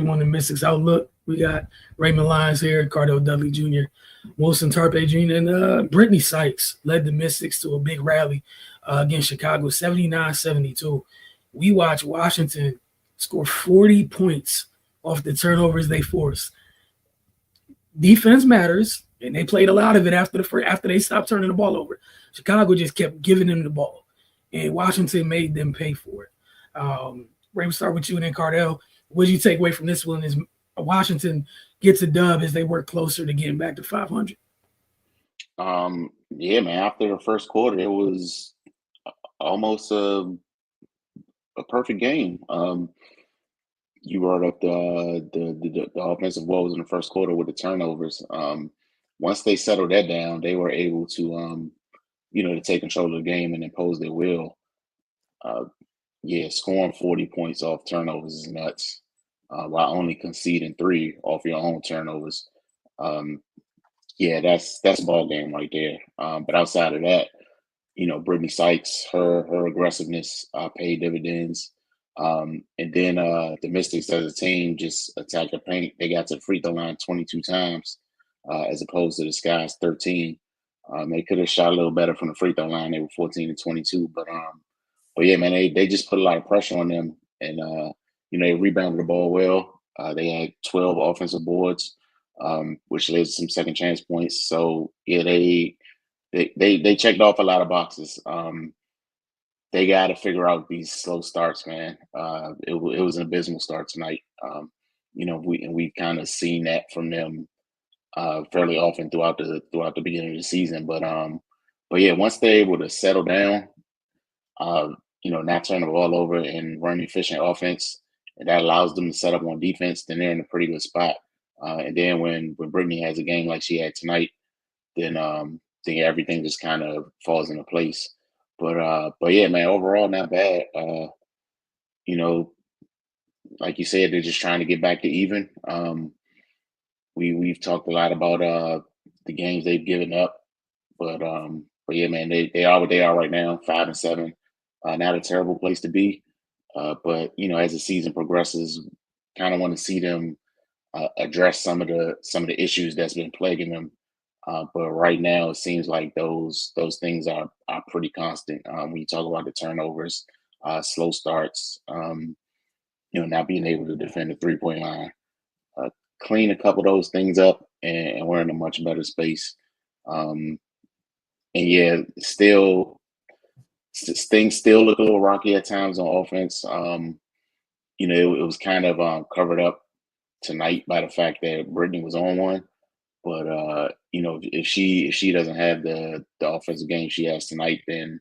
everyone in Mystics Outlook. We got Raymond Lyons here, Cardell Dudley Jr., Wilson Tarpe Jr., and Brittany Sykes led the Mystics to a big rally against Chicago, 79-72. We watched Washington score 40 points off the turnovers they forced. Defense matters, and they played a lot of it after they stopped turning the ball over. Chicago just kept giving them the ball, and Washington made them pay for it. Ray, we'll start with you and then Cardell. What did you take away from this one is Washington gets a dub as they work closer to getting back to 500? Yeah, man, after the first quarter, it was almost a perfect game. You brought up the offensive woes in the first quarter with the turnovers. Once they settled that down, they were able to to take control of the game and impose their will. Yeah, scoring 40 points off turnovers is nuts. While only conceding 3 off your own turnovers. Yeah, that's ball game right there. But outside of that, Brittany Sykes, her aggressiveness paid dividends. And then the Mystics as a team just attacked the paint. They got to the free throw line 22 times as opposed to the Sky's 13. They could have shot a little better from the free throw line. They were 14-22, but yeah, man, they just put a lot of pressure on them, and they rebounded the ball well. They had 12 offensive boards, which led to some second chance points. So yeah, they checked off a lot of boxes. They got to figure out these slow starts, man. It was an abysmal start tonight. We've kind of seen that from them fairly often throughout the beginning of the season. But yeah, once they're able to settle down, not turn the ball over and run efficient offense, and that allows them to set up on defense, then they're in a pretty good spot. And then when Brittany has a game like she had tonight, then everything just kind of falls into place. But yeah, man, overall not bad. Like you said, they're just trying to get back to even. We've talked a lot about the games they've given up, but yeah, man, they are what they are right now, 5-7. Not a terrible place to be, but as the season progresses, kind of want to see them address some of the issues that's been plaguing them. But right now, it seems like those things are pretty constant. When you talk about the turnovers, slow starts, not being able to defend the 3-point line, clean a couple of those things up, and we're in a much better space. And yeah, things still look a little rocky at times on offense. It was kind of covered up tonight by the fact that Brittany was on one. But if she doesn't have the offensive game she has tonight, then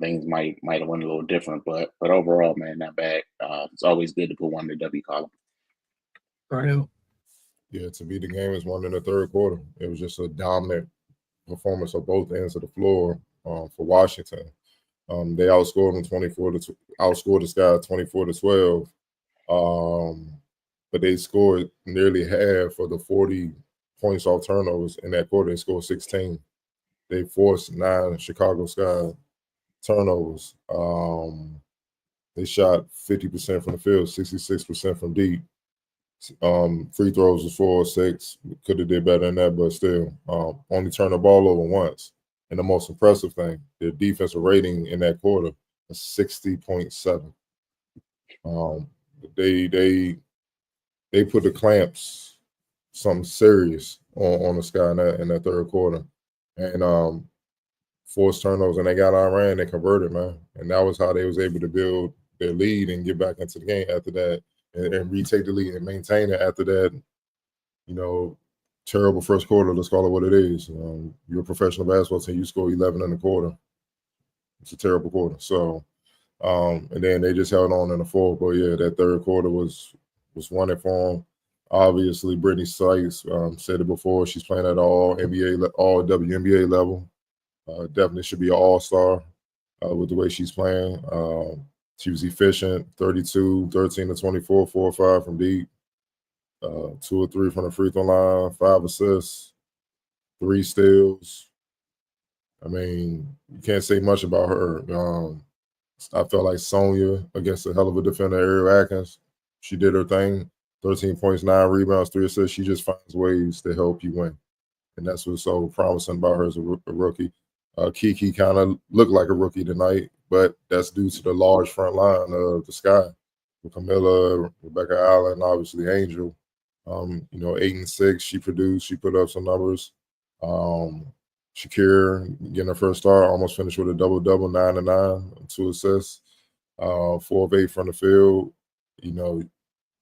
things might have went a little different. But overall, man, not bad. It's always good to put one in the W column. Right. Yeah, to me, the game is won in the third quarter. It was just a dominant performance on both ends of the floor for Washington. They outscored them outscored the Sky 24-12. But they scored nearly half of the 40 points off turnovers in that quarter. They scored 16. They forced 9 Chicago Sky turnovers. They shot 50% from the field, 66% from deep. Free throws was 4 or 6. Could have did better than that, but still, only turned the ball over once. And the most impressive thing, their defensive rating in that quarter was 60.7. They put the clamps, something serious on the Sky in that third quarter, and forced turnovers, and they got Iran. They converted, man, and that was how they was able to build their lead and get back into the game after that, and retake the lead and maintain it after that. Terrible first quarter. Let's call it what it is. You're a professional basketball team. You score 11 in the quarter. It's a terrible quarter. So, and then they just held on in the fourth. But yeah, that third quarter was won it for them. Obviously, Brittany Sykes said it before. She's playing at all WNBA level. Definitely should be an all-star with the way she's playing. She was efficient, 32, 13-24, 4 or 5 from deep, 2 or 3 from the free throw line, 5 assists, 3 steals. I mean, you can't say much about her. I felt like Sonya against a hell of a defender, Ariel Atkins. She did her thing. 13 points, 9 rebounds, 3 assists. She just finds ways to help you win. And that's what's so promising about her as a rookie. Kiki kind of looked like a rookie tonight, but that's due to the large front line of the Sky. With Camilla, Rebecca Allen, obviously Angel. 8 and 6, she produced. She put up some numbers. Shakir getting her first start, almost finished with a double-double, 9 and 9, 2 assists, 4 of 8 from the field.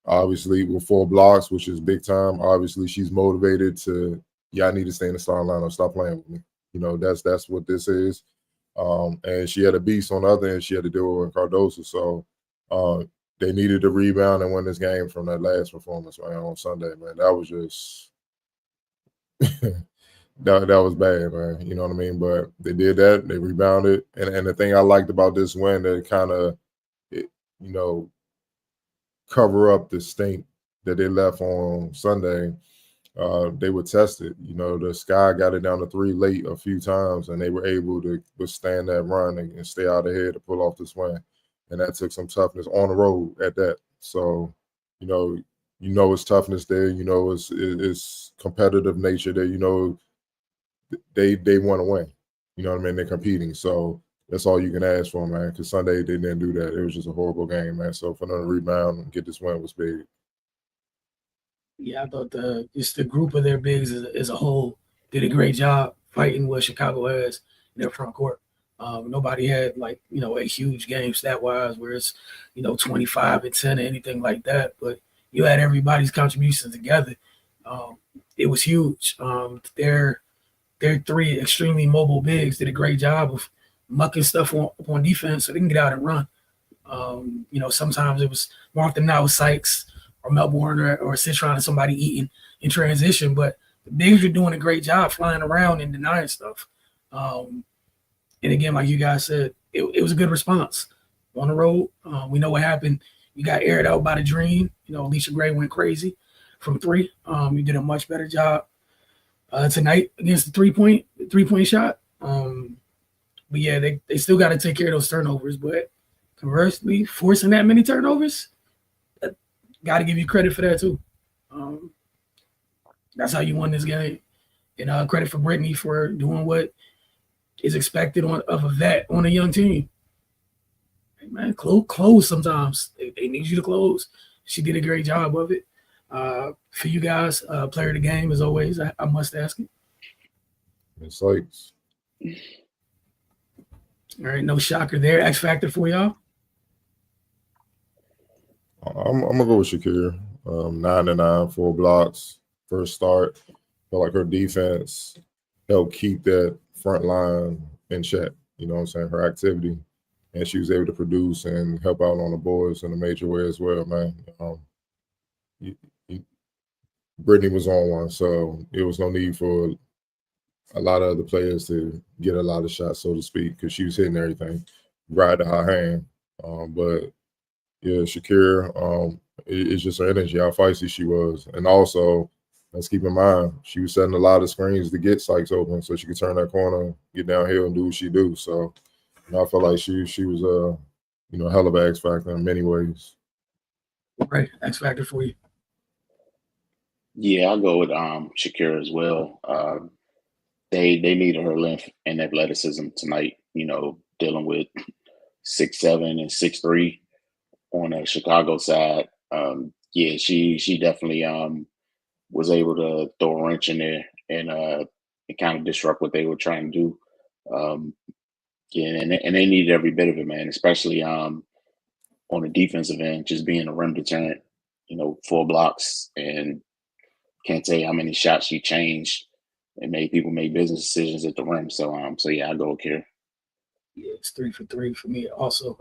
Obviously with 4 blocks, which is big time. Obviously, she's motivated to. I need to stay in the starting lineup. Stop playing with me. That's what this is. And she had a beast on the other end. She had to deal with Cardoso. So they needed to rebound and win this game from that last performance on Sunday, man. That was just that was bad, man. You know what I mean? But they did that. They rebounded. And the thing I liked about this win, that kind of, cover up the stink that they left on Sunday. They were tested. The Sky got it down to 3 late a few times, and they were able to withstand that run and stay out ahead to pull off this win. And that took some toughness on the road at that. So, it's toughness there. It's competitive nature there. They want to win. You know what I mean? They're competing. So that's all you can ask for, man. Because Sunday they didn't do that. It was just a horrible game, man. So for them to rebound and get this win was big. Yeah, I thought just the group of their bigs as a whole did a great job fighting what Chicago has in their front court. Nobody had a huge game stat wise where it's 25 and 10 or anything like that, but you had everybody's contributions together. It was huge. Their 3 extremely mobile bigs did a great job of mucking stuff on defense so they can get out and run. Sometimes it was more often now Sykes or Melbourne or Citron or somebody eating in transition, but the bigs were doing a great job flying around and denying stuff. And again, like you guys said, it was a good response on the road. We know what happened. You got aired out by the Dream. Alicia Gray went crazy from 3. You did a much better job tonight against the three-point shot. But yeah, they still got to take care of those turnovers. But conversely, forcing that many turnovers, got to give you credit for that too. That's how you won this game. And credit for Brittany for doing what is expected of a vet on a young team. Hey, man, close sometimes. They need you to close. She did a great job of it. For you guys, player of the game, as always, I must ask it. It's Sykes. All right, no shocker there. X factor for y'all? I'm gonna go with Shakir. 9 and 9, 4 blocks, first start. Felt like her defense helped keep that front line in check. You know what I'm saying? Her activity, and she was able to produce and help out on the boards in a major way as well, man. Brittany was on one, so there was no need for a lot of other players to get a lot of shots, so to speak, because she was hitting everything right to her hand. But yeah, Shakir, it's just her energy, how feisty she was. And also, let's keep in mind, she was setting a lot of screens to get Sykes open so she could turn that corner, get downhill, and do what she do. So I felt like she was a hell of an X factor in many ways. Right, X factor for you. Yeah, I'll go with Shakira as well. They needed her length and athleticism tonight. Dealing with 6'7" and 6'3" on the Chicago side. Yeah, she definitely was able to throw a wrench in there and kind of disrupt what they were trying to do. Yeah, and they needed every bit of it, man. Especially on the defensive end, just being a rim deterrent. 4 blocks, and can't tell you how many shots she changed and made people make business decisions at the rim. So yeah, I go with Kira. Yeah, it's 3 for 3 for me. Also,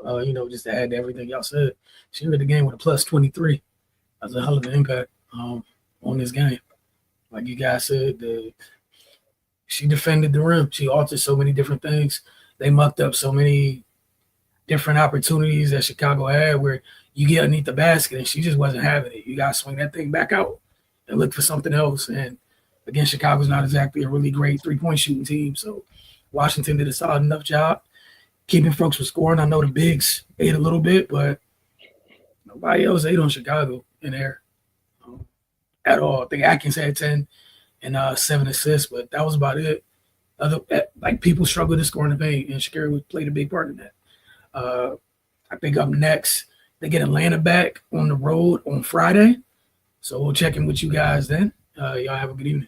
just to add to everything y'all said, she ended the game with a plus 23. That's a hell of an impact on this game. Like you guys said, she defended the rim. She altered so many different things. They mucked up so many different opportunities that Chicago had where you get underneath the basket and she just wasn't having it. You got to swing that thing back out and look for something else. And again, Chicago's not exactly a really great 3-point shooting team. So Washington did a solid enough job keeping folks from scoring. I know the bigs ate a little bit, but nobody else ate on Chicago in there. at all. I think Atkins had 10 and 7 assists, but that was about it. Like people struggle to score in the paint, and Shakira played a big part in that. I think up next they get Atlanta back on the road on Friday, so we'll check in with you guys then. Y'all have a good evening.